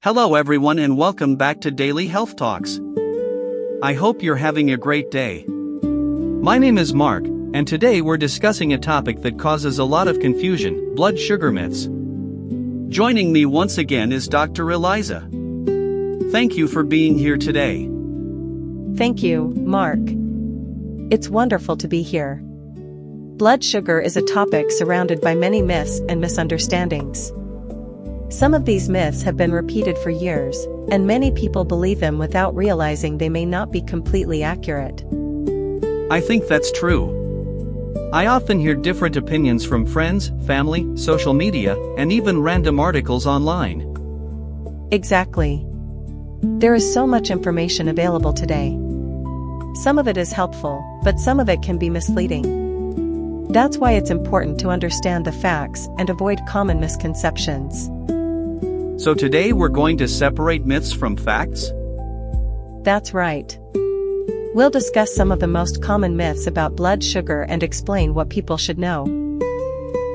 Hello everyone and welcome back to Daily Health Talks. I hope you're having a great day. My name is Mark, and today we're discussing a topic that causes a lot of confusion: blood sugar myths. Joining me once again is Dr. Eliza. Thank you for being here today. Thank you, Mark. It's wonderful to be here. Blood sugar is a topic surrounded by many myths and misunderstandings. Some of these myths have been repeated for years, and many people believe them without realizing they may not be completely accurate. I think that's true. I often hear different opinions from friends, family, social media, and even random articles online. Exactly. There is so much information available today. Some of it is helpful, but some of it can be misleading. That's why it's important to understand the facts and avoid common misconceptions. So today we're going to separate myths from facts? That's right. We'll discuss some of the most common myths about blood sugar and explain what people should know.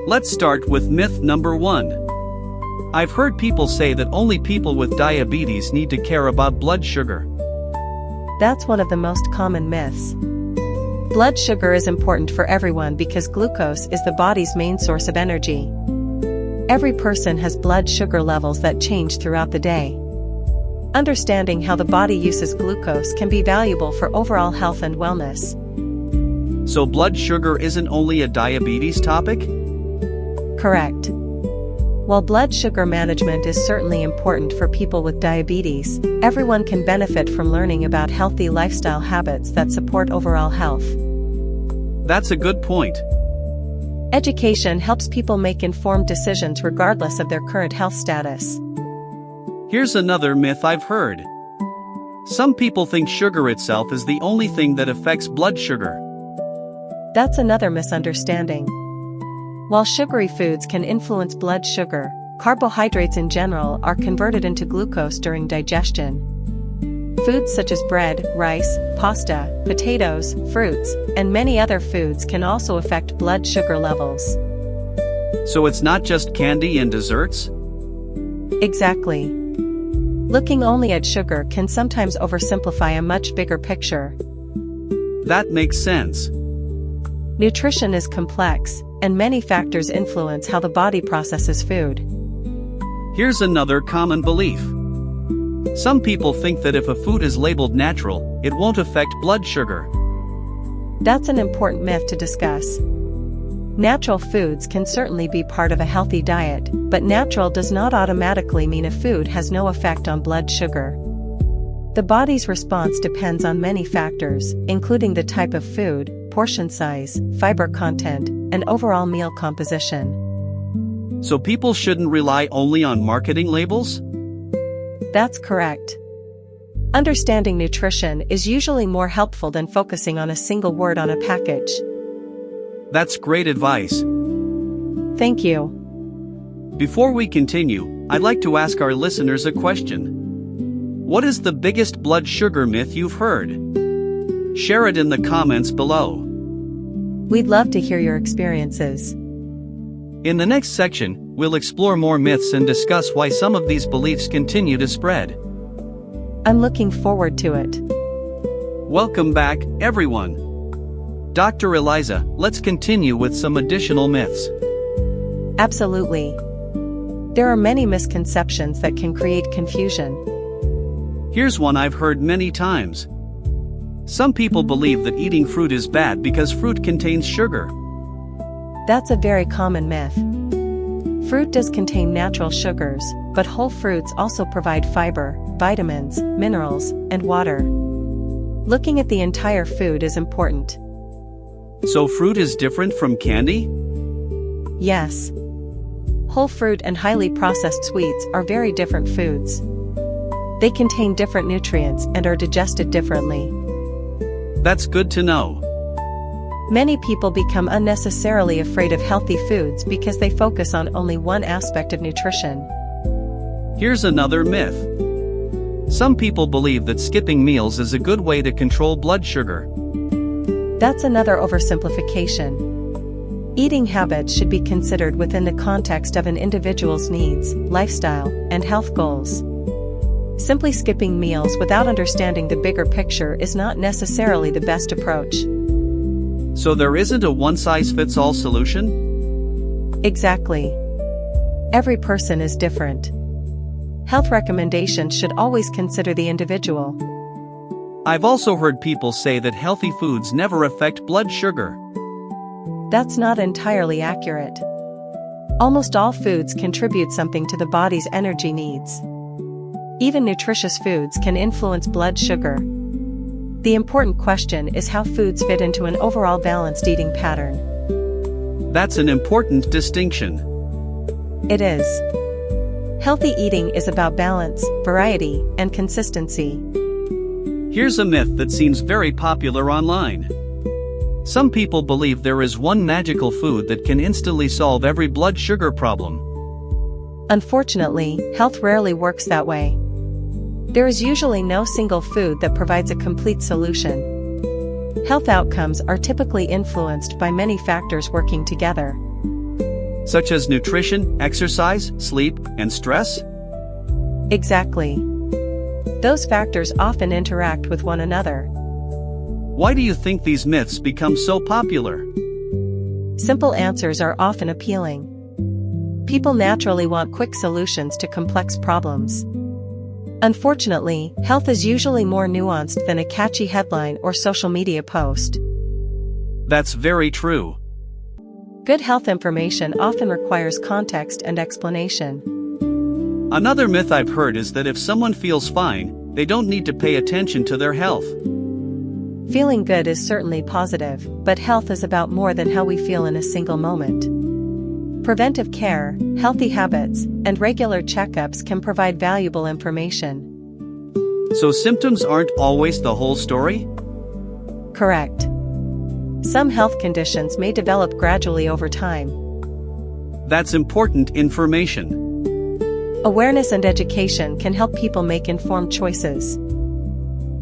Let's start with myth number 1. I've heard people say that only people with diabetes need to care about blood sugar. That's one of the most common myths. Blood sugar is important for everyone because glucose is the body's main source of energy. Every person has blood sugar levels that change throughout the day. Understanding how the body uses glucose can be valuable for overall health and wellness. So blood sugar isn't only a diabetes topic? Correct. While blood sugar management is certainly important for people with diabetes, everyone can benefit from learning about healthy lifestyle habits that support overall health. That's a good point. Education helps people make informed decisions regardless of their current health status. Here's another myth I've heard. Some people think sugar itself is the only thing that affects blood sugar. That's another misunderstanding. While sugary foods can influence blood sugar, carbohydrates in general are converted into glucose during digestion. Foods such as bread, rice, pasta, potatoes, fruits, and many other foods can also affect blood sugar levels. So it's not just candy and desserts? Exactly. Looking only at sugar can sometimes oversimplify a much bigger picture. That makes sense. Nutrition is complex, and many factors influence how the body processes food. Here's another common belief. Some people think that if a food is labeled natural, it won't affect blood sugar. That's an important myth to discuss. Natural foods can certainly be part of a healthy diet, but natural does not automatically mean a food has no effect on blood sugar. The body's response depends on many factors, including the type of food, portion size, fiber content, and overall meal composition. So people shouldn't rely only on marketing labels? That's correct. Understanding nutrition is usually more helpful than focusing on a single word on a package. That's great advice. Thank you. Before we continue, I'd like to ask our listeners a question. What is the biggest blood sugar myth you've heard? Share it in the comments below. We'd love to hear your experiences. In the next section, we'll explore more myths and discuss why some of these beliefs continue to spread. I'm looking forward to it. Welcome back, everyone. Dr. Eliza, let's continue with some additional myths. Absolutely. There are many misconceptions that can create confusion. Here's one I've heard many times. Some people believe that eating fruit is bad because fruit contains sugar. That's a very common myth. Fruit does contain natural sugars, but whole fruits also provide fiber, vitamins, minerals, and water. Looking at the entire food is important. So fruit is different from candy? Yes. Whole fruit and highly processed sweets are very different foods. They contain different nutrients and are digested differently. That's good to know. Many people become unnecessarily afraid of healthy foods because they focus on only one aspect of nutrition. Here's another myth. Some people believe that skipping meals is a good way to control blood sugar. That's another oversimplification. Eating habits should be considered within the context of an individual's needs, lifestyle, and health goals. Simply skipping meals without understanding the bigger picture is not necessarily the best approach. So there isn't a one-size-fits-all solution? Exactly. Every person is different. Health recommendations should always consider the individual. I've also heard people say that healthy foods never affect blood sugar. That's not entirely accurate. Almost all foods contribute something to the body's energy needs. Even nutritious foods can influence blood sugar. The important question is how foods fit into an overall balanced eating pattern. That's an important distinction. It is. Healthy eating is about balance, variety, and consistency. Here's a myth that seems very popular online. Some people believe there is one magical food that can instantly solve every blood sugar problem. Unfortunately, health rarely works that way. There is usually no single food that provides a complete solution. Health outcomes are typically influenced by many factors working together. Such as nutrition, exercise, sleep, and stress? Exactly. Those factors often interact with one another. Why do you think these myths become so popular? Simple answers are often appealing. People naturally want quick solutions to complex problems. Unfortunately, health is usually more nuanced than a catchy headline or social media post. That's very true. Good health information often requires context and explanation. Another myth I've heard is that if someone feels fine, they don't need to pay attention to their health. Feeling good is certainly positive, but health is about more than how we feel in a single moment. Preventive care, healthy habits, and regular checkups can provide valuable information. So symptoms aren't always the whole story? Correct. Some health conditions may develop gradually over time. That's important information. Awareness and education can help people make informed choices.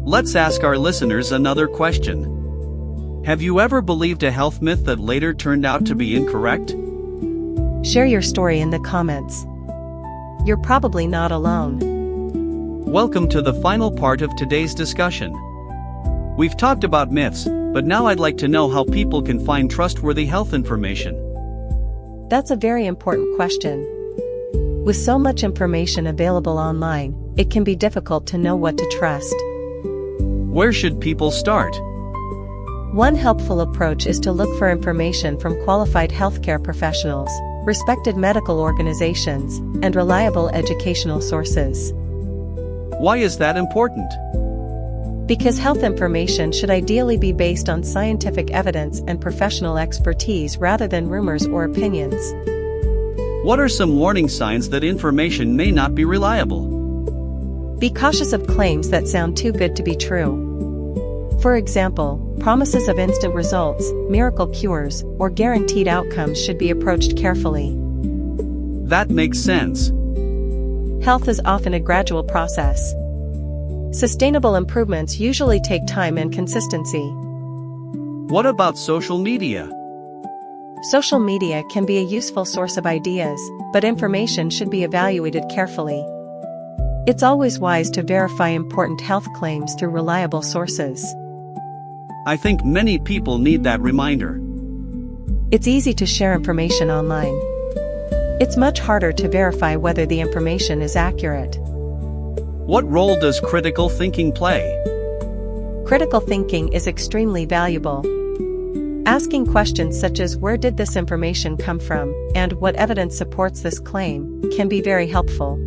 Let's ask our listeners another question. Have you ever believed a health myth that later turned out to be incorrect? Share your story in the comments. You're probably not alone. Welcome to the final part of today's discussion. We've talked about myths, but now I'd like to know how people can find trustworthy health information. That's a very important question. With so much information available online, it can be difficult to know what to trust. Where should people start? One helpful approach is to look for information from qualified healthcare professionals, respected medical organizations, and reliable educational sources. Why is that important? Because health information should ideally be based on scientific evidence and professional expertise rather than rumors or opinions. What are some warning signs that information may not be reliable? Be cautious of claims that sound too good to be true. For example, promises of instant results, miracle cures, or guaranteed outcomes should be approached carefully. That makes sense. Health is often a gradual process. Sustainable improvements usually take time and consistency. What about social media? Social media can be a useful source of ideas, but information should be evaluated carefully. It's always wise to verify important health claims through reliable sources. I think many people need that reminder. It's easy to share information online. It's much harder to verify whether the information is accurate. What role does critical thinking play? Critical thinking is extremely valuable. Asking questions such as where did this information come from, and what evidence supports this claim, can be very helpful.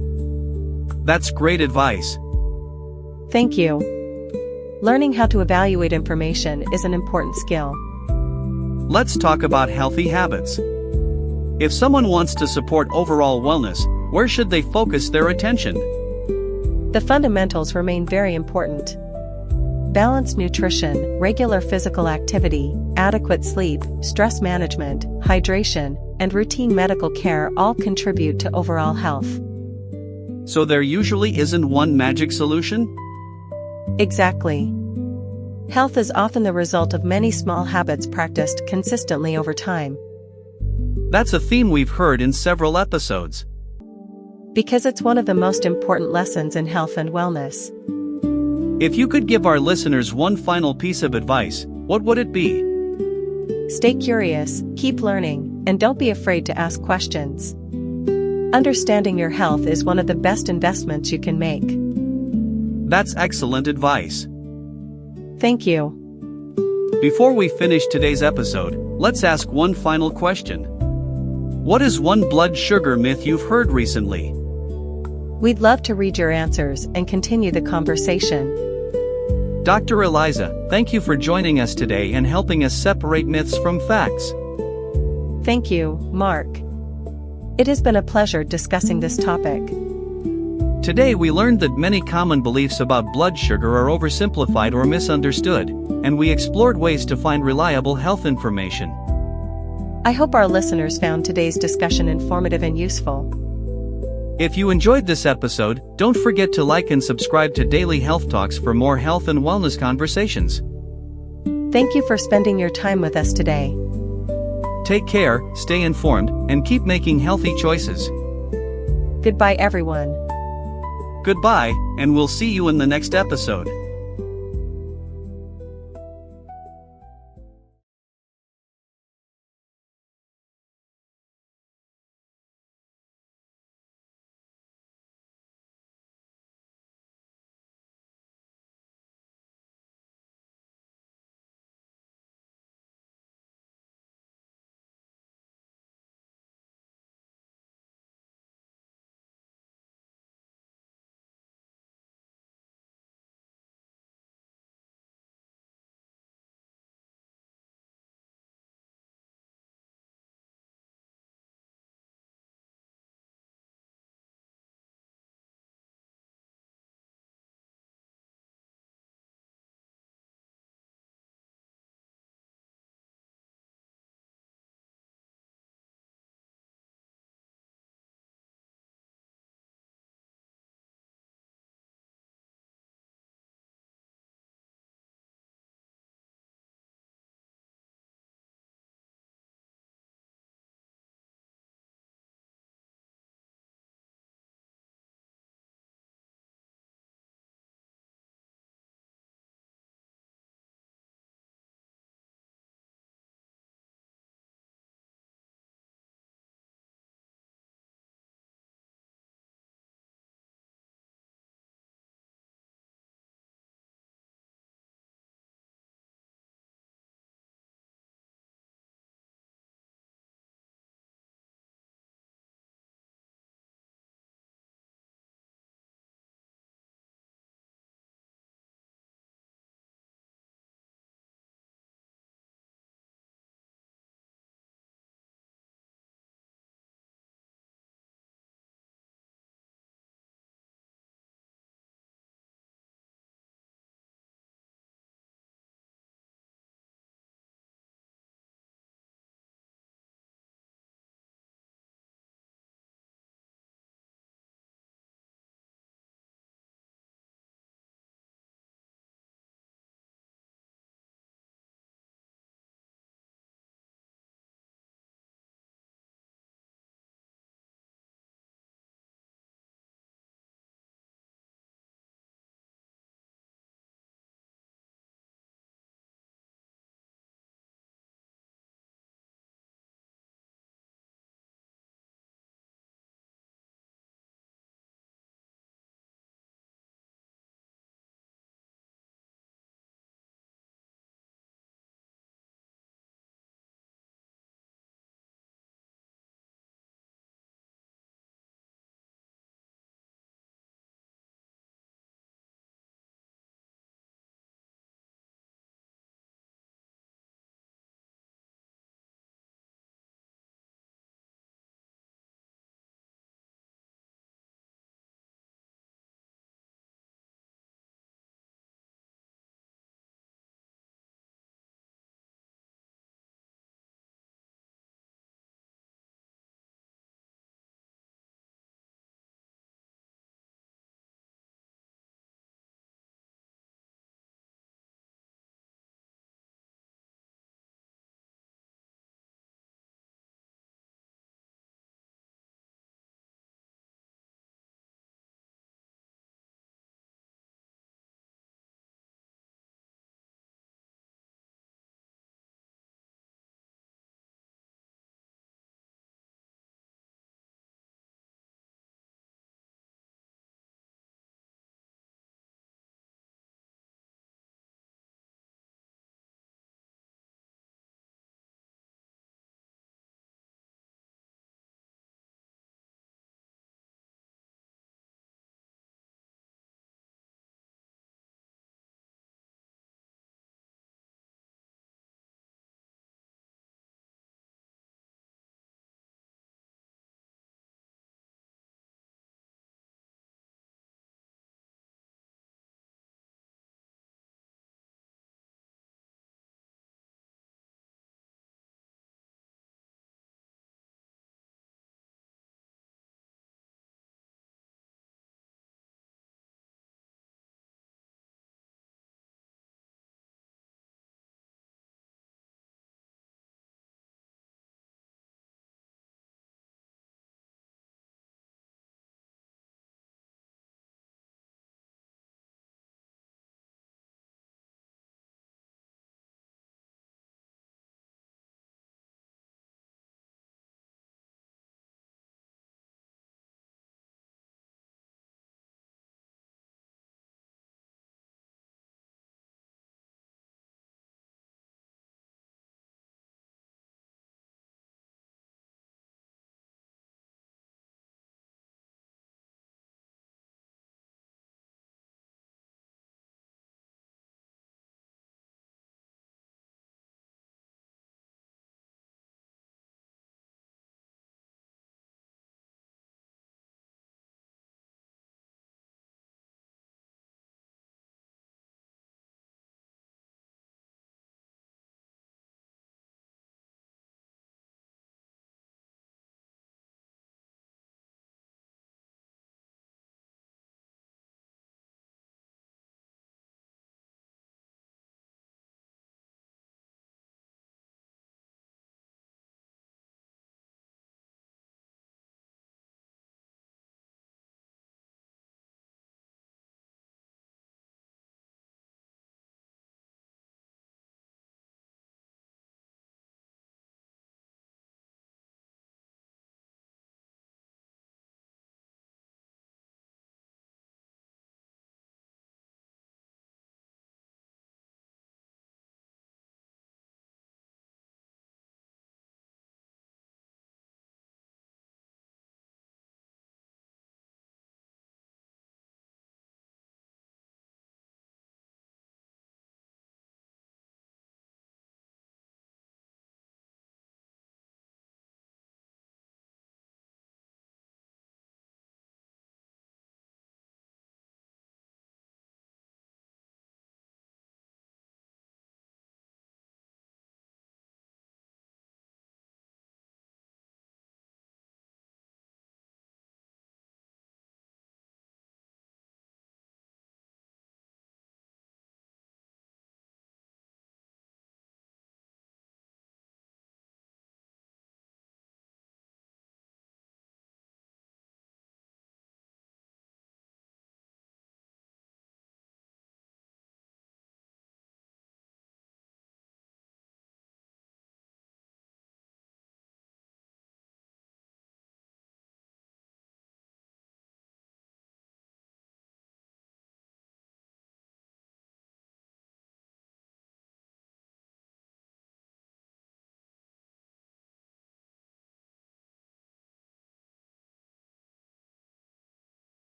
That's great advice. Thank you. Learning how to evaluate information is an important skill. Let's talk about healthy habits. If someone wants to support overall wellness, where should they focus their attention? The fundamentals remain very important. Balanced nutrition, regular physical activity, adequate sleep, stress management, hydration, and routine medical care all contribute to overall health. So there usually isn't one magic solution? Exactly. Health is often the result of many small habits practiced consistently over time. That's a theme we've heard in several episodes. Because it's one of the most important lessons in health and wellness. If you could give our listeners one final piece of advice, what would it be? Stay curious, keep learning, and don't be afraid to ask questions. Understanding your health is one of the best investments you can make. That's excellent advice. Thank you. Before we finish today's episode, let's ask one final question. What is one blood sugar myth you've heard recently? We'd love to read your answers and continue the conversation. Dr. Eliza, thank you for joining us today and helping us separate myths from facts. Thank you, Mark. It has been a pleasure discussing this topic. Today we learned that many common beliefs about blood sugar are oversimplified or misunderstood, and we explored ways to find reliable health information. I hope our listeners found today's discussion informative and useful. If you enjoyed this episode, don't forget to like and subscribe to Daily Health Talks for more health and wellness conversations. Thank you for spending your time with us today. Take care, stay informed, and keep making healthy choices. Goodbye, everyone. Goodbye, and we'll see you in the next episode.